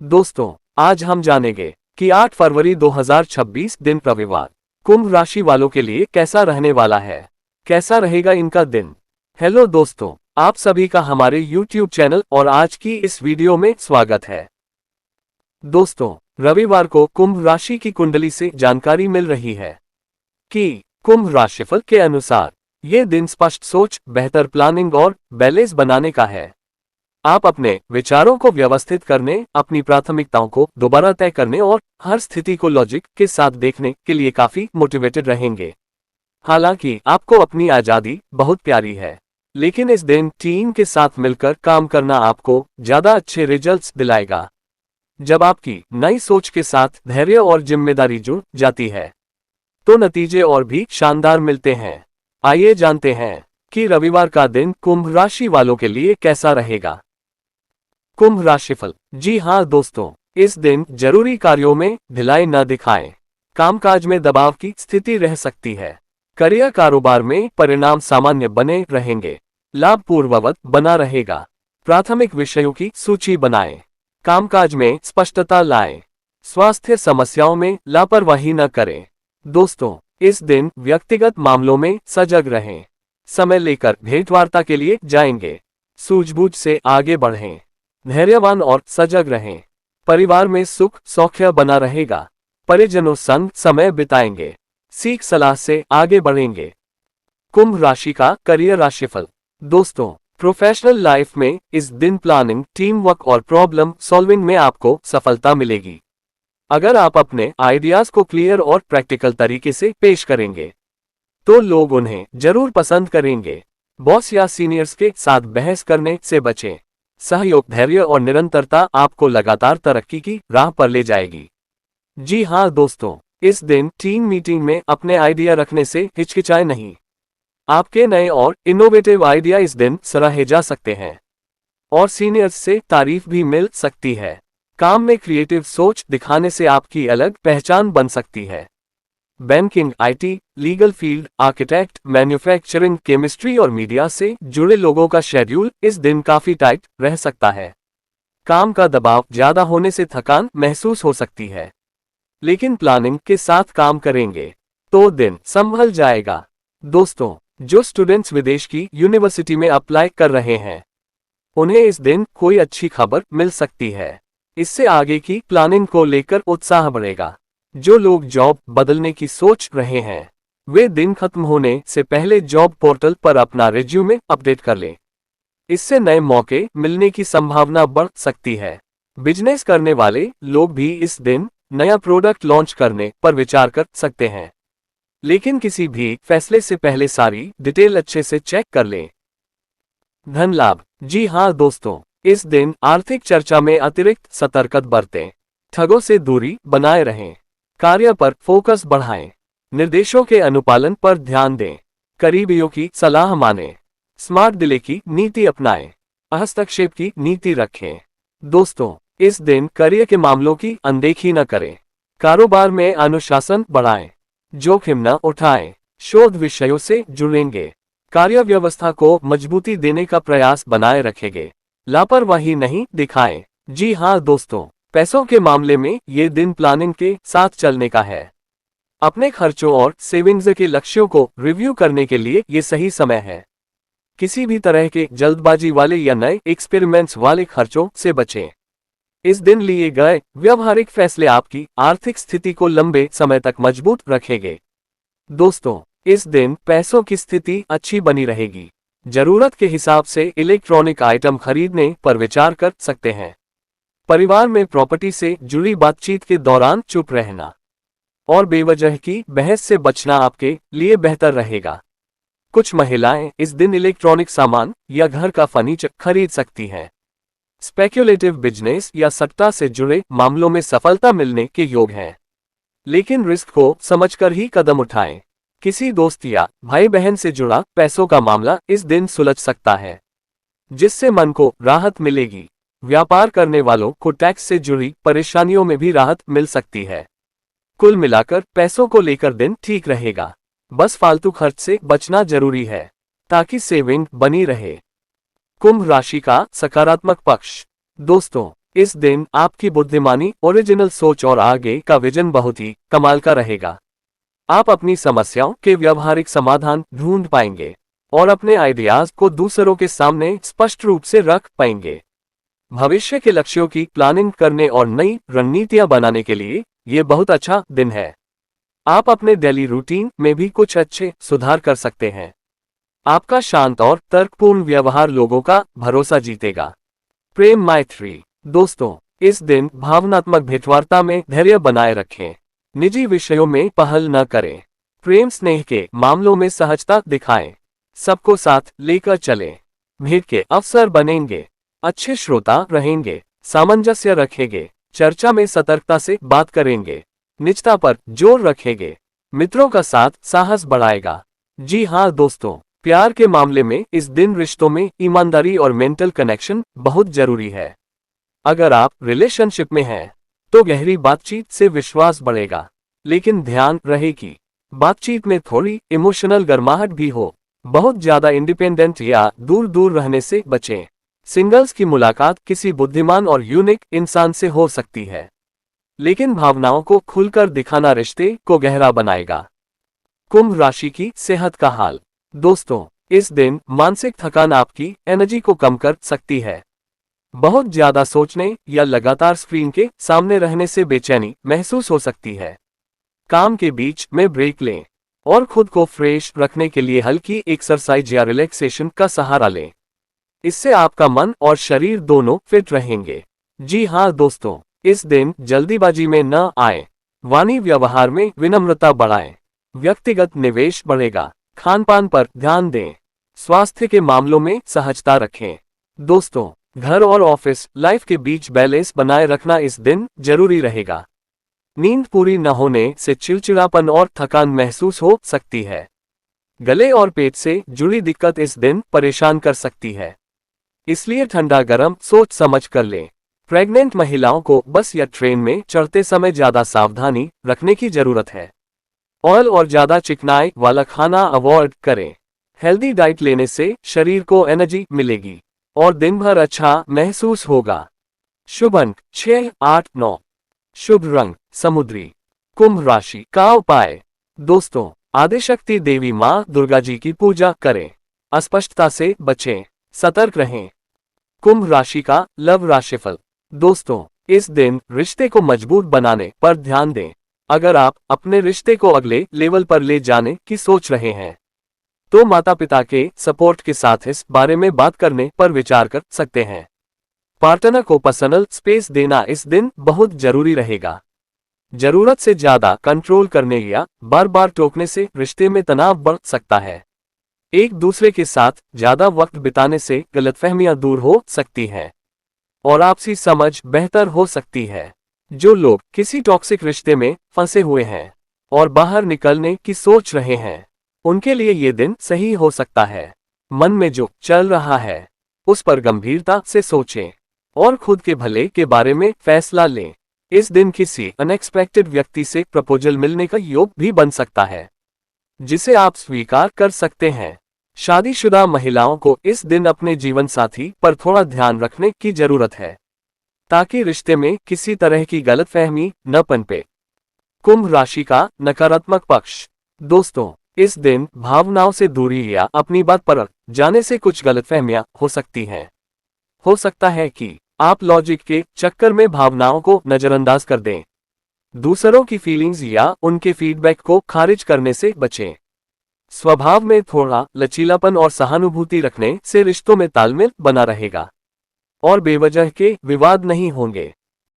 दोस्तों, आज हम जानेंगे कि 8 फरवरी 2026 दिन रविवार कुंभ राशि वालों के लिए कैसा रहने वाला है। कैसा रहेगा इनका दिन। हेलो दोस्तों, आप सभी का हमारे YouTube चैनल और आज की इस वीडियो में स्वागत है। दोस्तों, रविवार को कुंभ राशि की कुंडली से जानकारी मिल रही है कि कुंभ राशिफल के अनुसार ये दिन स्पष्ट सोच, बेहतर प्लानिंग और बैलेंस बनाने का है। आप अपने विचारों को व्यवस्थित करने, अपनी प्राथमिकताओं को दोबारा तय करने और हर स्थिति को लॉजिक के साथ देखने के लिए काफी मोटिवेटेड रहेंगे। हालांकि आपको अपनी आजादी बहुत प्यारी है, लेकिन इस दिन टीम के साथ मिलकर काम करना आपको ज्यादा अच्छे रिजल्ट्स दिलाएगा। जब आपकी नई सोच के साथ धैर्य और जिम्मेदारी जुड़ जाती है तो नतीजे और भी शानदार मिलते हैं। आइए जानते हैं कि रविवार का दिन कुंभ राशि वालों के लिए कैसा रहेगा। कुंभ राशिफल। जी हाँ दोस्तों, इस दिन जरूरी कार्यों में ढिलाई न दिखाएं। कामकाज में दबाव की स्थिति रह सकती है। करियर कारोबार में परिणाम सामान्य बने रहेंगे। लाभ पूर्ववत बना रहेगा। प्राथमिक विषयों की सूची बनाएं। कामकाज में स्पष्टता लाएं। स्वास्थ्य समस्याओं में लापरवाही न करें। दोस्तों, इस दिन व्यक्तिगत मामलों में सजग रहें। समय लेकर भेंटवार्ता के लिए जाएंगे। सूझबूझ से आगे बढ़ें। धैर्यवान और सजग रहें। परिवार में सुख सौख्य बना रहेगा। परिजनों संग समय बिताएंगे। सीख सलाह से आगे बढ़ेंगे। कुंभ राशि का करियर राशिफल। दोस्तों, प्रोफेशनल लाइफ में इस दिन प्लानिंग, टीम वर्क और प्रॉब्लम सॉल्विंग में आपको सफलता मिलेगी। अगर आप अपने आइडियाज को क्लियर और प्रैक्टिकल तरीके से पेश करेंगे तो लोग उन्हें जरूर पसंद करेंगे। बॉस या सीनियर्स के साथ बहस करने से बचें। सहयोग, धैर्य और निरंतरता आपको लगातार तरक्की की राह पर ले जाएगी। जी हाँ दोस्तों, इस दिन टीम मीटिंग में अपने आइडिया रखने से हिचकिचाए नहीं। आपके नए और इनोवेटिव आइडिया इस दिन सराहे जा सकते हैं और सीनियर्स से तारीफ भी मिल सकती है। काम में क्रिएटिव सोच दिखाने से आपकी अलग पहचान बन सकती है। Banking, IT, legal field, architect, manufacturing, chemistry और मीडिया से जुड़े लोगों का शेड्यूल इस दिन काफी टाइट रह सकता है। काम का दबाव ज्यादा होने से थकान महसूस हो सकती है, लेकिन प्लानिंग के साथ काम करेंगे तो दिन संभल जाएगा। दोस्तों, जो स्टूडेंट्स विदेश की यूनिवर्सिटी में अप्लाई कर रहे हैं उन्हें इस दिन कोई अच्छी खबर मिल सकती है। इससे आगे की प्लानिंग को लेकर उत्साह बढ़ेगा। जो लोग जॉब बदलने की सोच रहे हैं वे दिन खत्म होने से पहले जॉब पोर्टल पर अपना रिज्यूमे अपडेट कर लें। इससे नए मौके मिलने की संभावना बढ़ सकती है। बिजनेस करने वाले लोग भी इस दिन नया प्रोडक्ट लॉन्च करने पर विचार कर सकते हैं, लेकिन किसी भी फैसले से पहले सारी डिटेल अच्छे से चेक कर लें। धन लाभ। जी हाँ दोस्तों, इस दिन आर्थिक चर्चा में अतिरिक्त सतर्कता बरतें। ठगों से दूरी बनाए रहें। कार्य पर फोकस बढ़ाएं। निर्देशों के अनुपालन पर ध्यान दें। करीबियों की सलाह मानें। स्मार्ट डिले की नीति अपनाएं। हस्तक्षेप की नीति रखें। दोस्तों, इस दिन करियर के मामलों की अनदेखी न करें। कारोबार में अनुशासन बढ़ाएं। जोखिम न उठाएं। शोध विषयों से जुड़ेंगे। कार्य व्यवस्था को मजबूती देने का प्रयास बनाए रखेंगे। लापरवाही नहीं दिखाएं। जी हाँ दोस्तों, पैसों के मामले में ये दिन प्लानिंग के साथ चलने का है। अपने खर्चों और सेविंग्स के लक्ष्यों को रिव्यू करने के लिए ये सही समय है। किसी भी तरह के जल्दबाजी वाले या नए एक्सपेरिमेंट्स वाले खर्चों से बचें। इस दिन लिए गए व्यवहारिक फैसले आपकी आर्थिक स्थिति को लंबे समय तक मजबूत रखेंगे। दोस्तों, इस दिन पैसों की स्थिति अच्छी बनी रहेगी। जरूरत के हिसाब से इलेक्ट्रॉनिक आइटम खरीदने पर विचार कर सकते हैं। परिवार में प्रॉपर्टी से जुड़ी बातचीत के दौरान चुप रहना और बेवजह की बहस से बचना आपके लिए बेहतर रहेगा। कुछ महिलाएं इस दिन इलेक्ट्रॉनिक सामान या घर का फर्नीचर खरीद सकती हैं। स्पेक्युलेटिव बिजनेस या सट्टा से जुड़े मामलों में सफलता मिलने के योग हैं, लेकिन रिस्क को समझकर ही कदम उठाएं। किसी दोस्त या भाई बहन से जुड़ा पैसों का मामला इस दिन सुलझ सकता है, जिससे मन को राहत मिलेगी। व्यापार करने वालों को टैक्स से जुड़ी परेशानियों में भी राहत मिल सकती है। कुल मिलाकर पैसों को लेकर दिन ठीक रहेगा। बस फालतू खर्च से बचना जरूरी है ताकि सेविंग बनी रहे। कुंभ राशि का सकारात्मक पक्ष। दोस्तों, इस दिन आपकी बुद्धिमानी, ओरिजिनल सोच और आगे का विजन बहुत ही कमाल का रहेगा। आप अपनी समस्याओं के व्यावहारिक समाधान ढूंढ पाएंगे और अपने आइडियाज को दूसरों के सामने स्पष्ट रूप से रख पाएंगे। भविष्य के लक्ष्यों की प्लानिंग करने और नई रणनीतियां बनाने के लिए ये बहुत अच्छा दिन है। आप अपने डेली रूटीन में भी कुछ अच्छे सुधार कर सकते हैं। आपका शांत और तर्कपूर्ण व्यवहार लोगों का भरोसा जीतेगा। प्रेम मैत्री। दोस्तों, इस दिन भावनात्मक भेंटवार्ता में धैर्य बनाए रखें। निजी विषयों में पहल न करें। प्रेम स्नेह के मामलों में सहजता दिखाएं। सबको साथ लेकर चलें। भेंट के अवसर बनेंगे। अच्छे श्रोता रहेंगे। सामंजस्य रखेंगे। चर्चा में सतर्कता से बात करेंगे। निजता पर जोर रखेंगे। मित्रों का साथ साहस बढ़ाएगा। जी हाँ दोस्तों, प्यार के मामले में इस दिन रिश्तों में ईमानदारी और मेंटल कनेक्शन बहुत जरूरी है। अगर आप रिलेशनशिप में हैं तो गहरी बातचीत से विश्वास बढ़ेगा, लेकिन ध्यान रहे कि बातचीत में थोड़ी इमोशनल गर्माहट भी हो। बहुत ज्यादा इंडिपेंडेंट या दूर दूर रहने से बचें। सिंगल्स की मुलाकात किसी बुद्धिमान और यूनिक इंसान से हो सकती है, लेकिन भावनाओं को खुलकर दिखाना रिश्ते को गहरा बनाएगा। कुंभ राशि की सेहत का हाल। दोस्तों, इस दिन मानसिक थकान आपकी एनर्जी को कम कर सकती है। बहुत ज्यादा सोचने या लगातार स्क्रीन के सामने रहने से बेचैनी महसूस हो सकती है। काम के बीच में ब्रेक लें और खुद को फ्रेश रखने के लिए हल्की एक्सरसाइज या रिलैक्सेशन का सहारा लें। इससे आपका मन और शरीर दोनों फिट रहेंगे। जी हाँ दोस्तों, इस दिन जल्दीबाजी में न आए। वाणी व्यवहार में विनम्रता बढ़ाएं। व्यक्तिगत निवेश बढ़ेगा। खान पान पर ध्यान दें। स्वास्थ्य के मामलों में सहजता रखें। दोस्तों, घर और ऑफिस लाइफ के बीच बैलेंस बनाए रखना इस दिन जरूरी रहेगा। नींद पूरी न होने से चिड़चिड़ापन और थकान महसूस हो सकती है। गले और पेट से जुड़ी दिक्कत इस दिन परेशान कर सकती है, इसलिए ठंडा गर्म सोच समझ कर लें। प्रेग्नेंट महिलाओं को बस या ट्रेन में चढ़ते समय ज्यादा सावधानी रखने की जरूरत है। ऑयल और ज्यादा चिकनाई वाला खाना अवॉइड करें। हेल्दी डाइट लेने से शरीर को एनर्जी मिलेगी और दिन भर अच्छा महसूस होगा। शुभ अंक 6, 8, 9। शुभ रंग समुद्री। कुंभ राशि का उपाय। दोस्तों, आदिशक्ति देवी माँ दुर्गा जी की पूजा करें। अस्पष्टता से बचें। सतर्क रहें। कुंभ राशि का लव राशिफल। दोस्तों, इस दिन रिश्ते को मजबूत बनाने पर ध्यान दें। अगर आप अपने रिश्ते को अगले लेवल पर ले जाने की सोच रहे हैं तो माता पिता के सपोर्ट के साथ इस बारे में बात करने पर विचार कर सकते हैं। पार्टनर को पर्सनल स्पेस देना इस दिन बहुत जरूरी रहेगा। जरूरत से ज्यादा कंट्रोल करने या बार बार टोकने से रिश्ते में तनाव बढ़ सकता है। एक दूसरे के साथ ज्यादा वक्त बिताने से गलतफहमियां दूर हो सकती हैं और आपसी समझ बेहतर हो सकती है। जो लोग किसी टॉक्सिक रिश्ते में फंसे हुए हैं और बाहर निकलने की सोच रहे हैं, उनके लिए ये दिन सही हो सकता है। मन में जो चल रहा है उस पर गंभीरता से सोचें और खुद के भले के बारे में फैसला लें। इस दिन किसी अनएक्सपेक्टेड व्यक्ति से प्रपोजल मिलने का योग भी बन सकता है, जिसे आप स्वीकार कर सकते हैं। शादीशुदा महिलाओं को इस दिन अपने जीवन साथी पर थोड़ा ध्यान रखने की जरूरत है, ताकि रिश्ते में किसी तरह की गलतफहमी न पनपे। कुंभ राशि का नकारात्मक पक्ष। दोस्तों, इस दिन भावनाओं से दूरी या अपनी बात पर जाने से कुछ गलतफहमियां हो सकती हैं। हो सकता है कि आप लॉजिक के चक्कर में भावनाओं को नजरअंदाज कर दें। दूसरों की फीलिंग्स या उनके फीडबैक को खारिज करने से बचें। स्वभाव में थोड़ा लचीलापन और सहानुभूति रखने से रिश्तों में तालमेल बना रहेगा और बेवजह के विवाद नहीं होंगे।